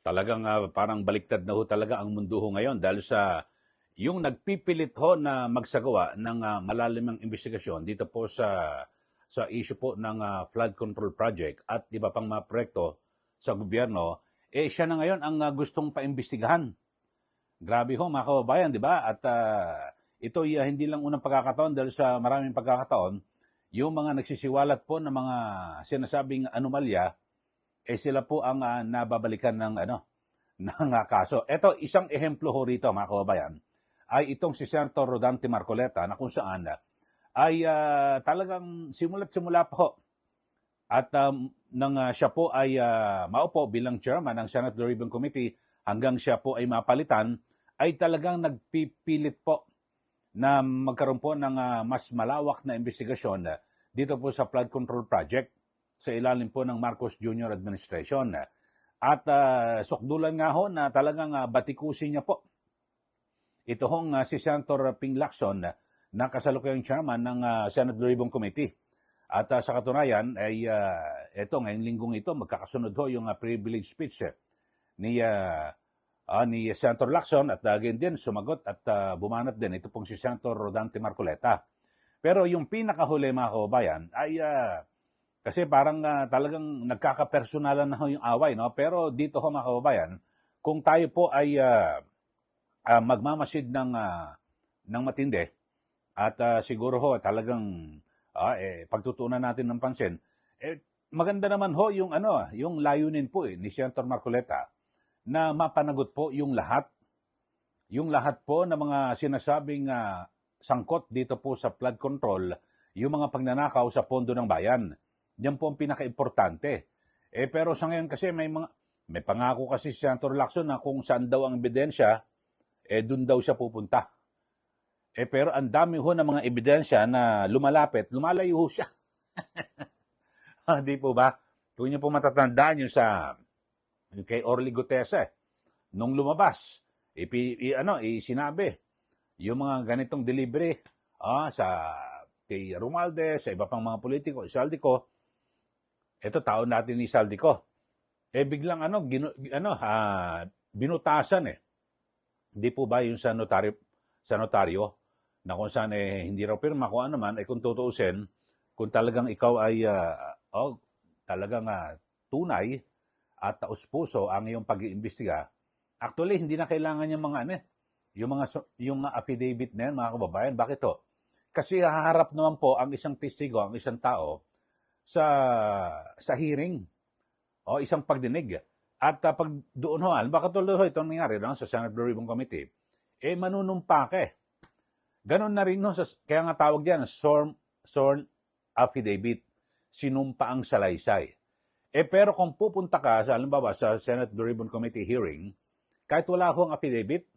Talagang parang baliktad na ho talaga ang mundo ho ngayon dahil sa yung nagpipilit ho na magsagawa ng malalimang investigasyon dito po sa issue po ng flood control project at iba pang mga proyekto sa gobyerno, siya na ngayon ang gustong paimbestigahan. Grabe ho mga kababayan, di ba? At ito hindi lang unang pagkakataon dahil sa maraming pagkakataon, yung mga nagsisiwalat po ng mga sinasabing anomalya, sila po ang nababalikan ng ng kaso. Ito, isang ehemplo ho rito mga kababayan, ay itong si Senator Rodante Marcoleta na kung saan ay talagang simula't simula pa ho at nang siya po ay maupo bilang chairman ng Senate Blue Ribbon Committee hanggang siya po ay mapalitan, ay talagang nagpipilit po na magkaroon po ng mas malawak na investigasyon dito po sa flood control project sa ilalim po ng Marcos Jr. Administration. At sukdulan nga ho na talagang batikusin niya po ito hong si Senator Ping Lacson na kasalukuyang chairman ng Senate Blue Ribbon Committee. At sa katunayan ay ito ngayong linggong ito magkakasunod ho yung privilege speech ni Senator Lacson at again din sumagot at bumanat din ito pong si Senator Rodante Marcoleta. Pero yung pinakahuli mga kababayan ay kasi parang talagang nagkakapersonalan na ho yung away, no? Pero dito ho mga kababayan, kung tayo po ay magmamasid ng matindi at siguro ho talagang pagtutuunan natin ng pansin, maganda naman ho yung yung layunin po ni Senator Marcoleta na mapanagot po yung lahat po ng mga sinasabing sangkot dito po sa flood control, yung mga pagnanakaw sa pondo ng bayan. Yan po ang pinaka-importante. Pero sa ngayon kasi may pangako kasi si Senator Lacson na kung saan daw ang ebidensya, dun daw siya pupunta. Pero ang dami ho ng mga ebidensya na lumalayo ho siya. Di po ba? Kung niyo po matatandaan yung kay Orly Gutese, nung lumabas, sinabi, yung mga ganitong delivery kay Romualdez, sa iba pang mga politiko, Saldico, ito tao natin ni Saldico. Biglang binutasan Hindi po ba yung sa notaryo na kung saan hindi raw pirma kung ano man, kung tutuusin, kung talagang ikaw ay talagang tunay at taus-puso ang iyong pag-iimbestiga, actually hindi na kailangan yung mga yung affidavit na yan, mga kababayan. Bakit to? Kasi haharap naman po ang isang testigo, ang isang tao sa hearing o isang pagdinig. At pag doon ho, baka tuloy ho itong nangyari sa Senate Blue Ribbon Committee, manunumpa ka Ganon na rin kaya nga tawag yan, sworn affidavit, sinumpa ang salaysay. Pero kung pupunta ka halimbawa sa Senate Blue Ribbon Committee hearing, kahit wala ho ang affidavit,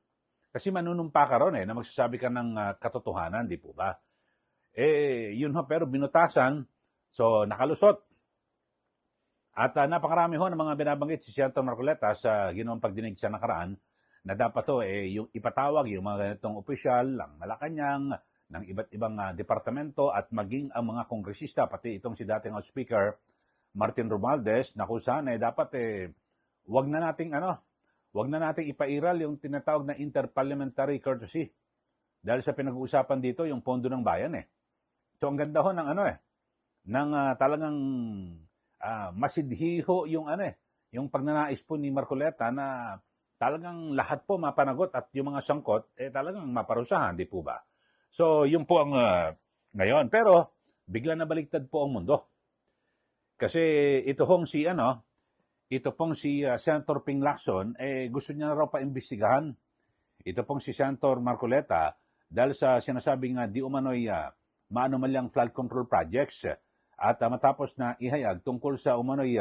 kasi manunumpa ka ron na magsasabi ka ng katotohanan, di po ba? Yun ho, pero binutasan, so nakalusot. At napakarami ho ng mga binabanggit si Senator Marcoleta sa ginawang pagdinig sa nakaraan na dapat ho yung ipatawag yung mga ganitong opisyal ng Malacanang, ng iba't ibang departamento at maging ang mga kongresista, pati itong si dating House Speaker Martin Romualdez, na kung saan dapat wag na nating ipairal yung tinatawag na interparliamentary courtesy. Dahil sa pinag-uusapan dito yung pondo ng bayan So ang ganda ho ng ng talagang masidhiho yung yung pagnanais po ni Marcoleta na talagang lahat po mapanagot at yung mga sangkot talagang maparusahan, di po ba? So yun po ang ngayon. Pero bigla na baliktad po ang mundo. Kasi ito pong si Senator Ping Lacson, gusto niya na raw paimbestigahan. Ito pong si Senator Marcoleta dahil sa sinasabing di umano'y maanumalyang flood control projects at matapos na ihayag tungkol sa umano'y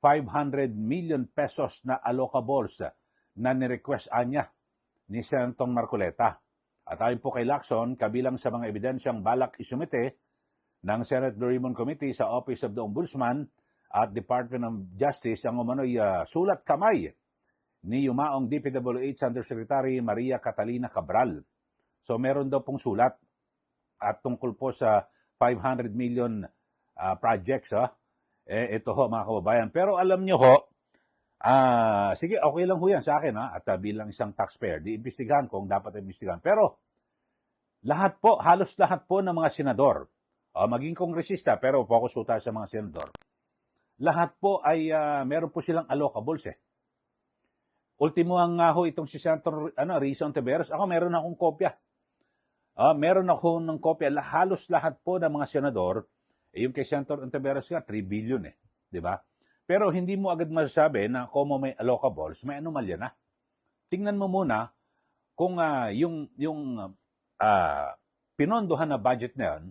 500 million pesos na allocables na nirequest niya ni Senator Marcoleta. At ayon po kay Lacson, kabilang sa mga ebidensyang balak isumite ng Senate Blue Ribbon Committee sa Office of the Ombudsman at Department of Justice ang umano'y sulat kamay ni yumaong DPWH Undersecretary Maria Catalina Cabral. So meron daw pong sulat at tungkol po sa 500 million projects. Ito ho mga kababayan. Pero alam nyo ho, Sige, okay lang ho yan sa akin, ha? At bilang isang taxpayer, di-imbestigahan kung dapat imbestigahan. Pero lahat po, halos lahat po ng mga senador, maging kongresista, pero focus po tayo sa mga senador, lahat po ay meron po silang allocables eh. Ultimo nga ho itong si Senator Risa Ontiveros, ako meron akong kopya. Meron ako ng kopya, halos lahat po ng mga senador, yung kay Senator Ontiveros nga, 3 billion eh. Di ba? Pero hindi mo agad masasabi na kung may allocables, may anomalya na. Tingnan mo muna kung yung pinondohan na budget na yun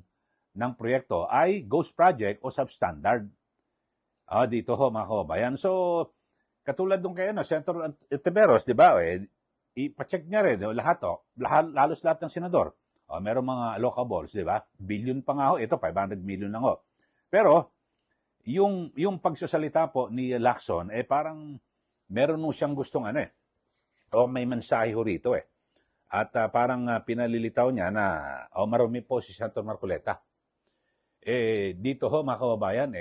ng proyekto ay ghost project o substandard. Dito ho mga kababayan. So, katulad nung kay Senator Ontiveros, di ba? Ipacheck niya rin, halos lahat ng senador. Meron mga allocables, di ba? Billion pa nga ho. Ito, 500 million lang ho. Pero, yung pagsasalita po ni Lacson, parang meron mo siyang gustong o may mensahe ho rito eh. At parang pinalilitaw niya na marumi po si Senator Marcoleta. Dito ho mga kababayan,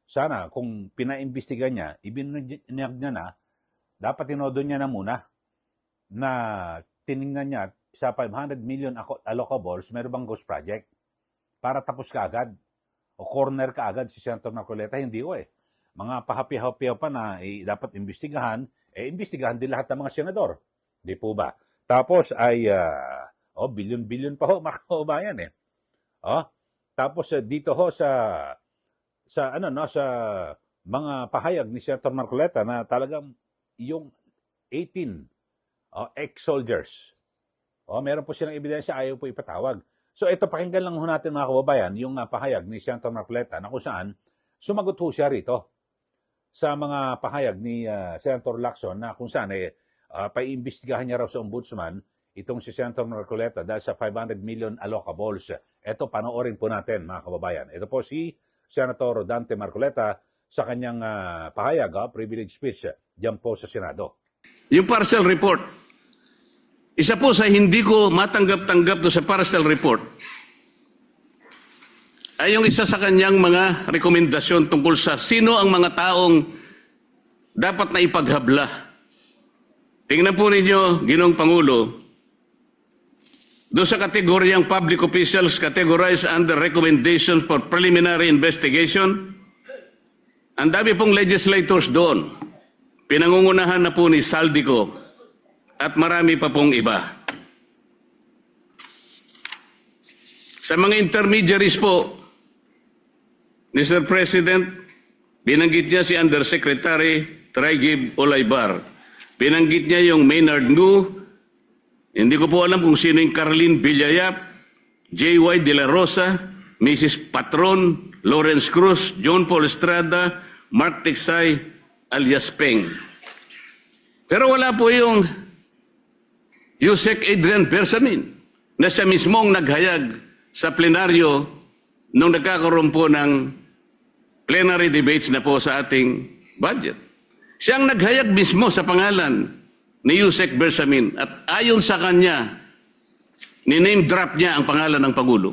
sana kung pinaimbestigan niya, ibinunyag niya na, dapat tinodo niya na muna na tiningnan niya sa 500 million allocables, meron bang ghost project? Para tapos ka agad. O corner ka agad si Senator Marcoleta, hindi ko Mga pahapi-hapi pa na dapat imbestigahan, imbestigahan din lahat ng mga senador. Di po ba? Tapos ay, billion-billion pa ho, mga kababayan Tapos dito ho sa mga pahayag ni Senator Marcoleta na talagang yung 18 ex-soldiers. Meron po silang ebidensya, ayaw po ipatawag. So ito, pakinggan lang ho natin mga kababayan, yung pahayag ni Senator Marcoleta na kung saan sumagot ho siya rito sa mga pahayag ni Senator Lacson na kung saan paiimbestigahan niya raw sa ombudsman itong si Senator Marcoleta dahil sa 500 million allocables. Ito, panoorin po natin mga kababayan. Ito po si Senator Dante Marcoleta sa kanyang pahayag, privilege speech, diyan po sa Senado. Yung partial report, isa po sa hindi ko matanggap-tanggap do sa partial report ay yung isa sa kanyang mga rekomendasyon tungkol sa sino ang mga taong dapat na ipaghabla. Tingnan po ninyo, Ginoong Pangulo, do sa kategoryang public officials categorized under recommendations for preliminary investigation, ang dami pong legislators doon. Pinangungunahan na po ni Saldico at marami pa pong iba. Sa mga intermediaries po, Mr. President, binanggit niya si Undersecretary Traigib Olaybar. Binanggit niya yung Maynard Ngu. Hindi ko po alam kung sino yung Caroline Villayap, J.Y. De La Rosa, Mrs. Patron, Lawrence Cruz, John Paul Estrada, Mark Tiksay, alias Peng. Pero wala po yung Yusek Adrian Bersamin na siya mismong naghayag sa plenaryo nung nagkakaroon po ng plenary debates na po sa ating budget. Siyang naghayag mismo sa pangalan ni Yusek Bersamin at ayon sa kanya, ni-name drop niya ang pangalan ng Pangulo.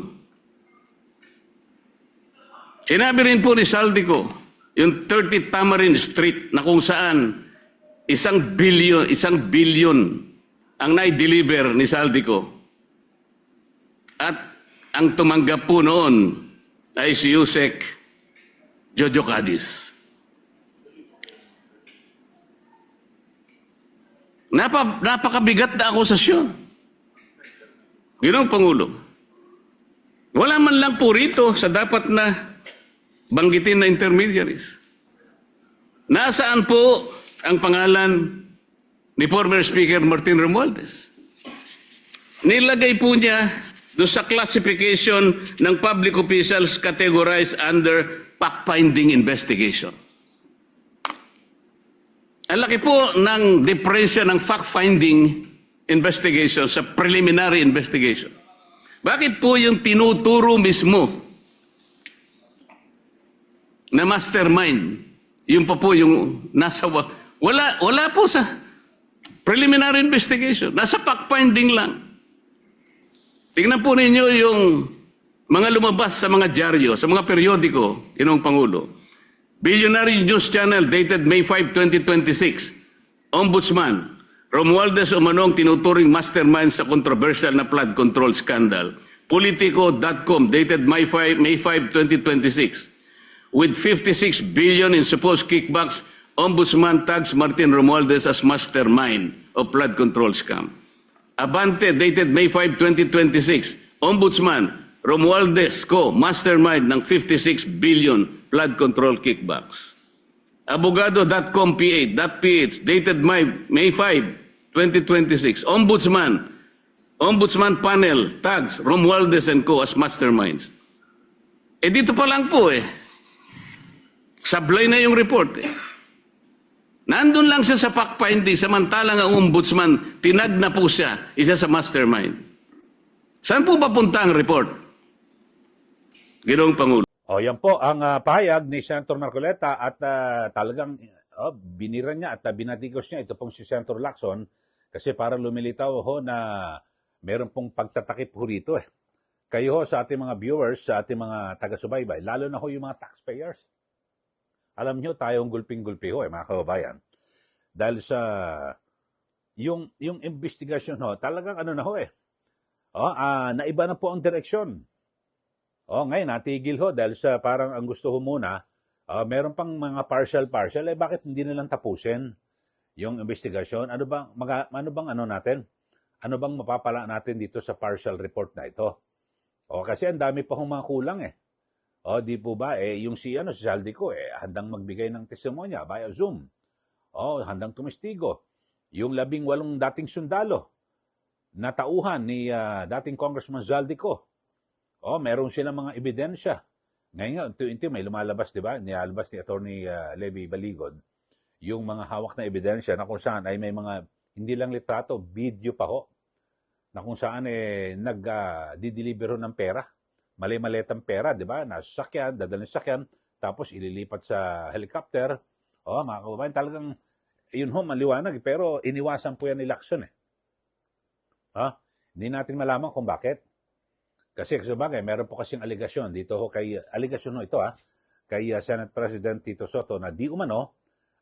Sinabi rin po ni Saldico, yung 30 Tamarind Street na kung saan 1 billion ang nai-deliver ni Saldico. At ang tumanggap po noon ay si Yusek Jojo Cadiz. Napakabigat na akusasyon. Ginoong Pangulo, wala man lang po rito sa dapat na banggitin na intermediaries. Nasaan po ang pangalan ni former Speaker Martin Romualdez? Nilagay po niya doon sa classification ng public officials categorized under fact-finding investigation. Ang laki po ng diferensya ng fact-finding investigation sa preliminary investigation. Bakit po yung tinuturo mismo na mastermind, yung pa po yung nasa... Wala po sa preliminary investigation. Nasa fact-finding lang. Tingnan po ninyo yung mga lumabas sa mga dyaryo, sa mga periodiko, Ginoong Pangulo. Billionaire News Channel dated May 5, 2026. Ombudsman, Romualdez umanong tinuturing mastermind sa controversial na flood control scandal. Politico.com dated May 5, 2026. With 56 billion in supposed kickbacks, Ombudsman tags Martin Romualdez as mastermind of flood control scam. Abante dated May 5, 2026. Ombudsman, Romualdez Co. mastermind ng 56 billion flood control kickbacks. Abogado.com.ph dated May 5, 2026. Ombudsman panel tags Romualdez and Co. as masterminds. Dito pa lang po sablay na yung report Nandun lang siya sa fact-finding, samantalang ang ombudsman, tinag na po siya, isa sa mastermind. Saan po papunta ang report? Ginoong Pangulo. Yan po ang pahayag ni Senator Marcoleta at talagang binira niya at binatikos niya ito pong si Senator Lacson kasi para lumilitaw na meron pong pagtatakip ho rito Kayo sa ating mga viewers, sa ating mga taga-subaybay, lalo na yung mga taxpayers. Alam nyo, tayong gulping-gulpi mga kababayan. Dahil sa yung investigasyon talagang naiba na po ang direksyon. Ngayon, natigil dahil sa parang ang gusto muna, meron pang mga partial, bakit hindi nilang tapusin yung investigasyon? Ano bang natin? Ano bang mapapala natin dito sa partial report na ito? Kasi ang dami pa mga kulang di po ba? Yung si Zaldico handang magbigay ng testimonya via Zoom. Handang tumistigo. Yung 18 dating sundalo na tauhan ni dating Congressman Zaldico. Meron silang mga ebidensya. Ngayon nga, may lumalabas, di ba? Nilalabas ni Attorney Levy Baligod yung mga hawak na ebidensya na kung saan ay may mga, hindi lang litrato, video pa na kung saan nag-dideliver ng pera. Mali-maletang pera, di ba? Nasa sakyan, dadalhin sa sakyan, tapos ililipat sa helicopter. Mga kababayan, talagang, yun maliwanag, pero iniwasan po yan ni Lacson Hindi natin malaman kung bakit. Kasi sabagay, meron po kasing aligasyon dito aligasyon ito kay Senate President Tito Soto na di umano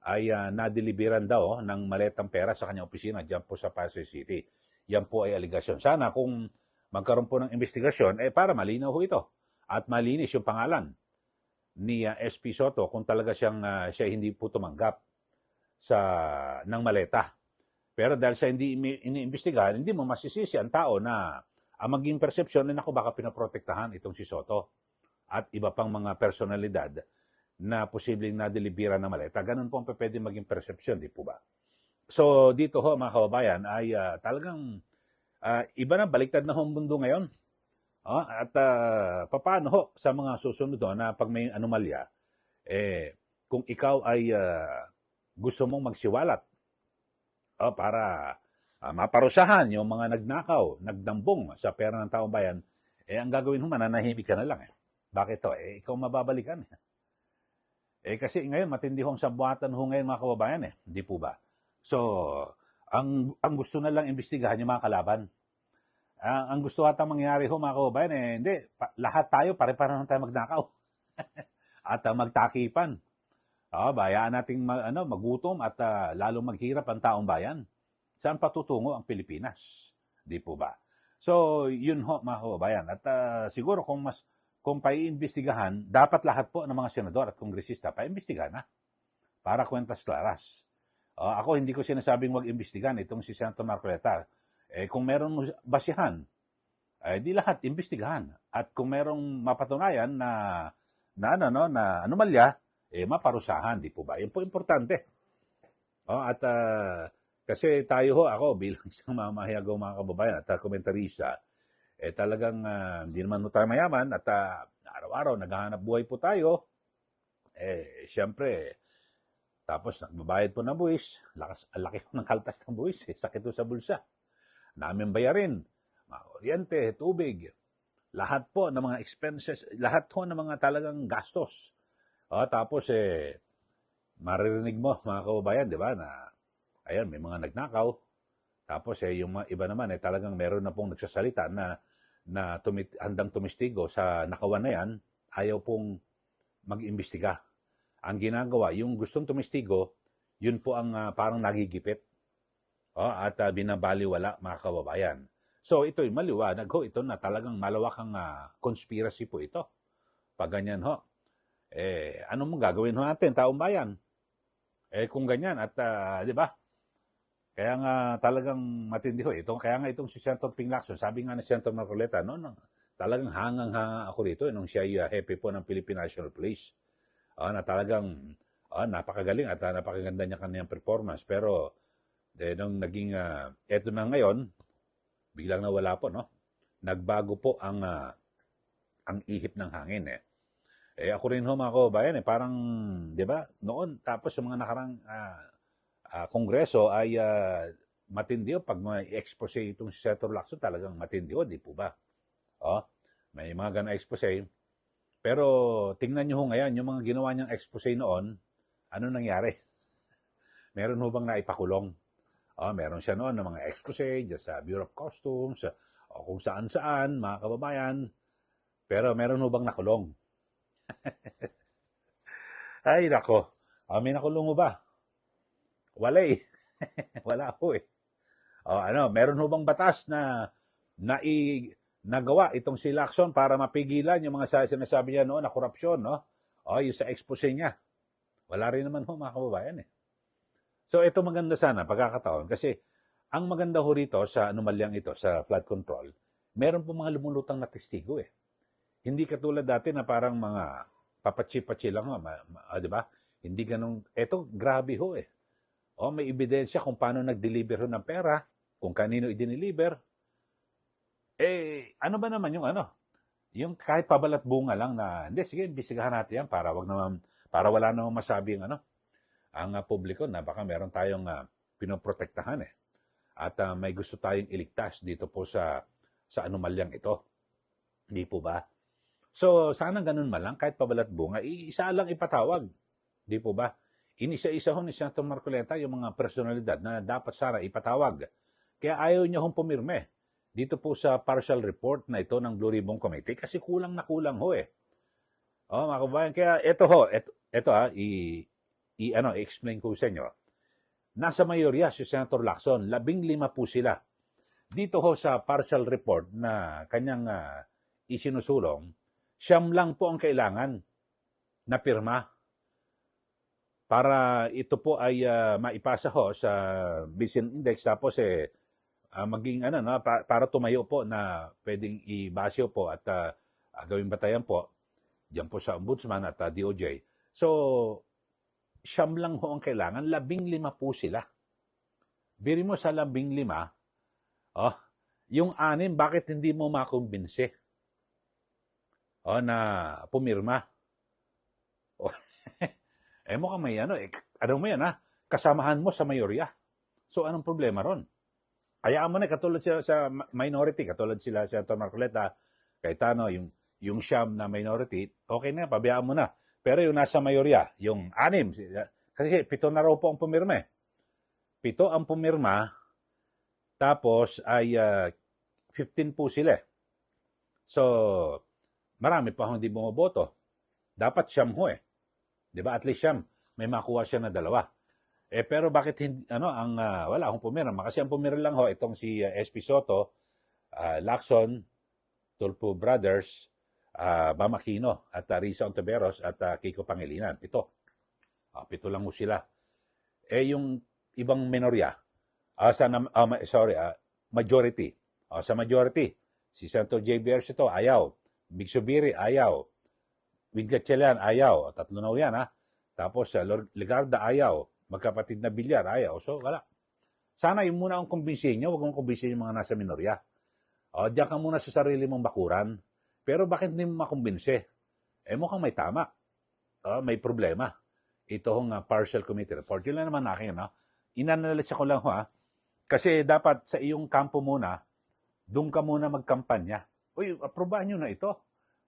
ay nadeliveran daw ng maletang pera sa kanyang opisina diyan po sa Pasay City. Yan po ay aligasyon. Sana kung magkaroon po ng investigasyon, para malinaw ito. At malinis yung pangalan ni SP Soto kung talaga siya hindi po tumanggap ng maleta. Pero dahil sa hindi iniimbestigahan, hindi mo masisisi ang tao na ang maging persepsyon baka pinaprotektahan itong si Soto at iba pang mga personalidad na posibleng nadelibera ng maleta. Ganun po ang pwede maging persepsyon, di po ba? So dito mga kababayan ay talagang iba na, baliktad na ang mundo ngayon. At paano sa mga susunod na pag may anomalya, kung ikaw ay gusto mong magsiwalat para maparusahan yung mga nagnakaw, nagdambong sa pera ng taong bayan, ang gagawin mananahimik ka na lang. Bakit ikaw mababalikan. Kasi ngayon, matindi hong sabuatan ngayon mga kababayan Hindi po ba? So, ang gusto na lang imbestigahan yung mga kalaban. Ang gusto ata mangyari mga kababayan hindi. Lahat tayo, pare-pareho tayo magnakaw. At magtakipan. Bayaan nating magutom at lalong maghirap ang taong bayan. Saan patutungo ang Pilipinas? Di po ba? So, yun mga kababayan. At siguro kung paiimbestigahan, dapat lahat po ng mga senador at kongresista paiimbestigahan na. Para kwentas klaras. Ako hindi ko sinasabing wag imbestigahan itong si Senator Marcoleta. Kung merong basihan, di lahat imbestigahan. At kung merong mapatunayan na anomalya, maparusahan, di po ba? Yun po importante. At kasi tayo ako bilang isang mamahayagaw mga kababayan at komentarista, talagang hindi naman tayo mayaman at araw-araw naghahanap buhay po tayo. Siyempre, tapos nagbabayad po ng buwis, laki ng kaltas ng buwis, sakit sa bulsa. Namin bayarin, mga kuryente, tubig, lahat po ng mga expenses, lahat po ng mga talagang gastos. Tapos maririnig mo mga kababayan, di ba, na ayan, may mga nagnakaw. Tapos yung mga iba naman talagang meron na pong nagsasalita na handang tumistigo sa nakawan na yan, ayaw pong mag-imbestiga. Ang ginagawa, yung gustong tumistigo, yun po ang parang nagigipit. At binabaliwala, mga kababayan. So ito'y maliwanag ho, ito na talagang malawakang conspiracy po ito. Pag ganyan ho, ano mong gagawin ho natin, taong bayan? Kung ganyan, at di ba? Kaya nga talagang matindi ho. Kaya nga itong si Senator Ping Lacson, sabi nga ni Senator Marcoleta, no, talagang hangang-hanga ako rito nung siya ay hepe po ng Philippine National Police. Na talagang napakagaling at napakaganda niya kaniyang performance. Pero nung naging, eto na ngayon, biglang nawala po, no? Nagbago po ang ihip ng hangin, ako rin ho, mga kababayan, parang, di ba, noon, tapos sa mga nakarang kongreso ay matindi ho, pag may expose itong si Senator Lacson, talagang matindi ho, di po ba? May mga ganang expose. Pero tingnan nyo ho ngayon, yung mga ginawa niyang expose noon, ano nangyari? Meron ho bang naipakulong? Meron siya noon ng mga expose dyan sa Bureau of Customs, o kung saan-saan, mga kababayan. Pero meron ho bang nakulong? Ay, nako. May nakulong mo ba? Wala eh. Wala ho eh. Meron ho bang batas na nagawa itong si Lacson para mapigilan yung mga sinasabi niya noon na korupsyon, no? Yung sa expose niya. Wala rin naman ho, mga kababayan eh. So ito maganda sana, pagkakataon, kasi ang maganda ho rito sa anomalyang ito, sa flood control, meron po mga lumulutang na testigo eh. Hindi katulad dati na parang mga papatsi-patsi lang ho, di ba? Hindi ganun. Ito, grabe ho eh. May ebidensya kung paano nag-deliver ho ng pera, kung kanino i-deliver. Ano ba naman yung yung kahit pabalat bunga lang na, hindi, sige, imbestigahan natin yan para wala namang masabi ang publiko na baka meron tayong pinoprotektahan eh. At may gusto tayong iligtas dito po sa anomalyang ito. Hindi po ba? So, sana ganun man lang, kahit pabalat bunga, isa lang ipatawag. Hindi po ba? Inisa-isa ho ni Senator Marcoleta yung mga personalidad na dapat sana ipatawag. Kaya ayaw niya hong pumirme dito po sa partial report na ito ng Blue Ribbon Committee kasi kulang na kulang ho eh. Mga kababayan, kaya ito ho, i-explain ko sa inyo. Nasa mayorya si Senator Lacson, 15 po sila. Dito ho sa partial report na kanyang isinusulong, 9 lang po ang kailangan na pirma para ito po ay maipasa ho sa Vision Index tapos maging para tumayo po na pwedeng ibasyo po at gawing batayan po diyan po sa Ombudsman at DOJ. So, 9 lang ho ang kailangan, 15 po sila. Biri mo sa 15, yung 6, bakit hindi mo makumbinse? Na pumirma. Mukhang may mo yan kasamahan mo sa mayorya. So, anong problema ron? Hayaan mo na, katulad sa minority, katulad sila sa Senator Marcoleta, Cayetano, yung siyam na minority, okay na, pabayaan mo na. Pero yung nasa mayorya, yung 6, kasi 7 na raw po ang pumirma 7 ang pumirma, tapos ay 15 po sila. So, marami pa hindi bumoboto. Dapat siyam ho Diba? At least siyam, may makuha siya na 2. Pero bakit hindi, wala akong pumirma? Kasi ang pumirma lang ho, itong si SP Soto, Lacson, Tulfo Brothers, Bam Aquino, at Risa Ontiveros, at Kiko Pangilinan. 7 lang ho sila. Yung ibang minorya, majority. Sa majority, si Senator J.B. Ercito, ayaw. Big Subiri, ayaw. Winggatchelian, ayaw. 3 na ho yan, Tapos, Legarda, ayaw. Magkapatid na Bilyar, ayaw. So, wala. Sana yung muna ang kumbinsihin nyo, huwag mong kumbinsihin yung mga nasa minorya. Diyan ka muna sa sarili mong bakuran. Pero bakit hindi mo makumbinse? Mukhang may tama. May problema. Ito hong partial committee report. Yun lang naman akin, Inanalisa ko lang kasi dapat sa iyong kampo muna, doon ka muna magkampanya. Uy, aprobahan nyo na ito.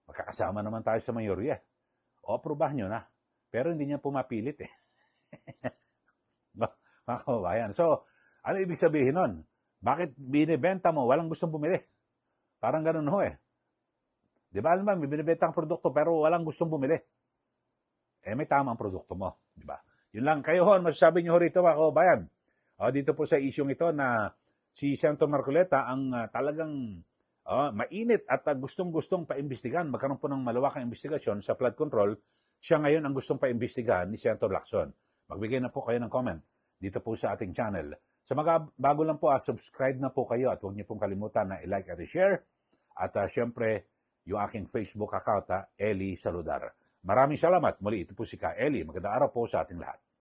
Magkakasama naman tayo sa mayorya. Aprobahan nyo na. Pero hindi niya pumapilit Mga kababayan. So, ano ibig sabihin nun? Bakit binibenta mo? Walang gustong bumili. Parang ganun ho Di ba alam ba, may binibenta ang produkto pero walang gustong bumili. may tama ang produkto mo. Di ba? Yun lang. Kayo hon, masasabi niyo ho rito mga kababayan. Dito po sa isyong ito na si Senator Marcoleta ang talagang mainit at gustong-gustong paimbestigahan. Magkaroon po ng malawakang investigasyon sa flood control. Siya ngayon ang gustong paimbestigahan ni Senator Lacson. Magbigay na po kayo ng comment dito po sa ating channel. Sa mga bago lang po, subscribe na po kayo at huwag niyo pong kalimutan na i-like at i-share. At syempre, yung aking Facebook account, Eli Saludar. Maraming salamat. Muli, ito po si Ka Eli. Magandang araw po sa ating lahat.